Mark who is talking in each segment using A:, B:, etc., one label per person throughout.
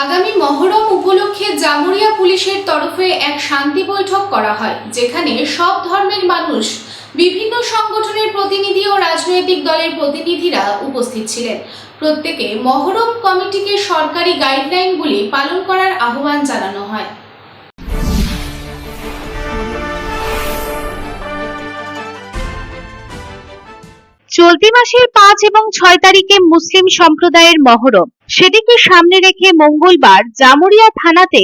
A: আগামী মহরম উপলক্ষে জামুরিয়া পুলিশের তরফে এক শান্তি বৈঠক করা হয়, যেখানে সব ধর্মের মানুষ, বিভিন্ন সংগঠনের প্রতিনিধি ও রাজনৈতিক দলের প্রতিনিধিরা উপস্থিত ছিলেন। প্রত্যেকে মহরম কমিটিকে সরকারি গাইডলাইনগুলি পালন করার আহ্বান জানানো হয়।
B: চলতি মাসের 5 এবং 6 তারিখে মুসলিম সম্প্রদায়ের মহরম, সেটিকে সামনে রেখে মঙ্গলবার জামুরিয়া থানাতে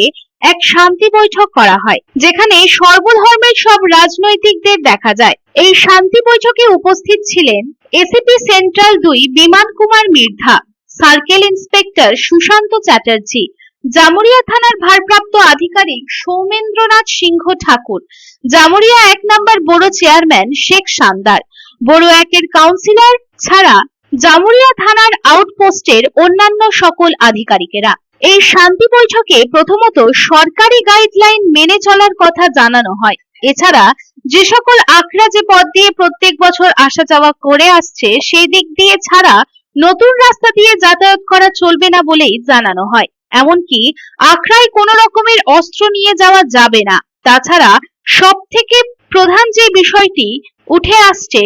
B: এক শান্তি বৈঠক করা হয়, যেখানে সর্বধর্মের সব রাজনৈতিকদের দেখা যায়। এই শান্তি বৈঠকে উপস্থিত ছিলেন এসিপি সেন্ট্রাল 2 বিমান কুমার মির্ধা, সার্কেল ইন্সপেক্টর সুশান্ত চ্যাটার্জি, জামুরিয়া থানার ভারপ্রাপ্ত আধিকারিক সৌমেন্দ্রনাথ সিংহ ঠাকুর, জামুরিয়া 1 নম্বর বড় চেয়ারম্যান শেখ শানদার, বড় 1-এর কাউন্সিলর ছাড়া জামুরিয়া থানার আউটপোস্টের অন্যান্য সকল আধিকারিকেরা। এই শান্তি বৈঠকে প্রথমত সরকারি গাইডলাইন মেনে চলার কথা জানানো হয়। এছাড়া যে সকল আখড়া যে পথ দিয়ে প্রত্যেক বছর আসা যাওয়া করে আসছে, সেই দিক দিয়ে ছাড়া নতুন রাস্তা দিয়ে যাতায়াত করা চলবে না বলেই জানানো হয়। এমনকি আখড়ায় কোনো রকমের অস্ত্র নিয়ে যাওয়া যাবে না। তাছাড়া সব থেকে প্রধান যে বিষয়টি উঠে আসছে,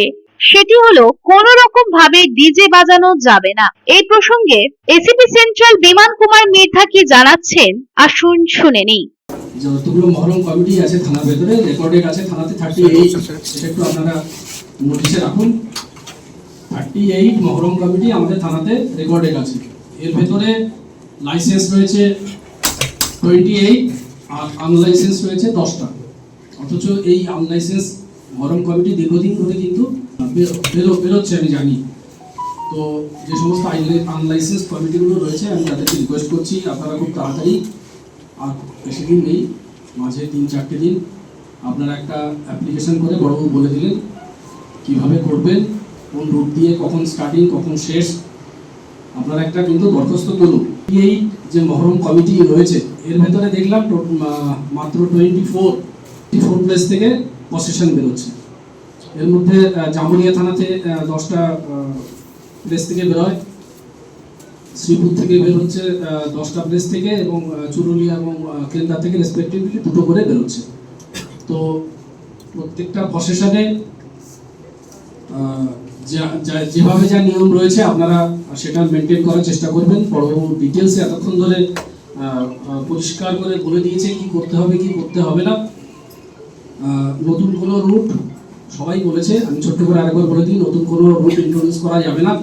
B: সেটি হলো কোনো রকম ভাবে ডিজে বাজানো যাবে না। এই প্রসঙ্গে এসিপি সেন্ট্রাল বিমান কুমার মির্ধা কি জানাচ্ছেন, আসুন শুনে নিই।
C: যতগুলো মহরম কমিটি আছে থানার ভেতরে রেকর্ডেড আছে থানাতে 38, সেটা একটু আপনারা নোটিশে রাখুন। 38 মহরম কমিটি আমাদের থানাতে রেকর্ডেড আছে। এর ভেতরে লাইসেন্স রয়েছে 28 আর আনলাইসেন্স রয়েছে 10টা। অথচ এই আনলাইসেন্স মহরম কমিটি দীর্ঘদিন ধরে কিন্তু বেরোচ্ছে, আমি জানি। তো যে সমস্ত আনলাইসেন্স কমিটিগুলো রয়েছে, আমি তাদেরকে রিকোয়েস্ট করছি আপনারা খুব তাড়াতাড়ি, আর বেশি দিন নেই, মাঝে 3-4টে দিন আপনারা একটা অ্যাপ্লিকেশন করে বড়বাবু বলে দিলেন কিভাবে করবেন, কোন রুট দিয়ে কখন স্টার্টিং কখন শেষ, আপনারা একটা কিন্তু দরখাস্ত করুন। এই যে মহরম কমিটি রয়েছে, এর ভেতরে দেখলাম মাত্র 24 প্লেস থেকে প্রসেশন বেরোচ্ছে। এর মধ্যে জামুরিয়া থানাতে 10টা প্লেস থেকে বেরোয়, শ্রীপুর থেকে বেরোচ্ছে 10টা প্লেস থেকে, এবং চুরুলিয়া এবং কেন্দ্রা থেকে রেসপেক্টিভলি 2টো করে বেরোচ্ছে। তো প্রত্যেকটা প্রসেশনে যেভাবে যা নিয়ম রয়েছে আপনারা সেটা মেনটেন করার চেষ্টা করবেন। বড়বাবু ডিটেলসে এতক্ষণ ধরে পরিষ্কার করে বলে দিয়েছে কি করতে হবে কি করতে হবে না। নতুন কোনো রুট সবাই বলেছে, আমি ছোট্ট করে আরেকবার বলে দিই, নতুন কোনো রুট ইন্ট্রোডিউস করা যাবে না।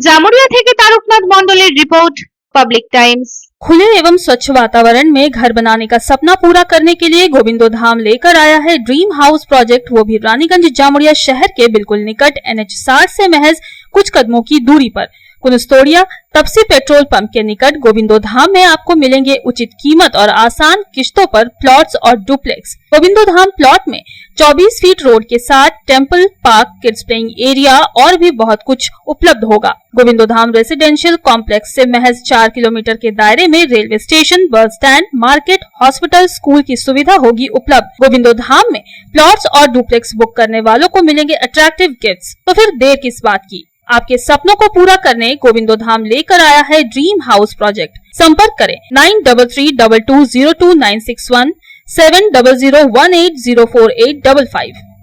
B: জামুরিয়া থেকে তারকনাথ মন্ডলের রিपोर्ट, पब्लिक टाइम्स।
D: खुले एवं स्वच्छ वातावरण में घर बनाने का सपना पूरा करने के लिए गोविंदो धाम लेकर आया है ड्रीम हाउस प्रोजेक्ट, वो भी रानीगंज जामुरिया शहर के बिल्कुल निकट NH 60 से महज कुछ कदमों की दूरी पर कुनस्तोड़िया तपसी पेट्रोल पंप के निकट गोविंदो धाम में आपको मिलेंगे उचित कीमत और आसान किश्तों पर प्लॉट्स और डुप्लेक्स। गोविंदो धाम प्लॉट में 24 फीट रोड के साथ temple, park, kids playing area और भी बहुत कुछ उपलब्ध होगा। गोविंदो धाम रेसिडेंशियल कॉम्प्लेक्स से महज 4 किलोमीटर के दायरे में railway station, bus stand, market, hospital, school की सुविधा होगी उपलब्ध। गोविंदो धाम में प्लॉट्स और डुप्लेक्स बुक करने वालों को मिलेंगे अट्रैक्टिव गिफ्ट्स। तो फिर देर किस बात की, आपके सपनों को पूरा करने गोविंदो धाम लेकर आया है ड्रीम हाउस प्रोजेक्ट। संपर्क करें 9332202961, 7001804855।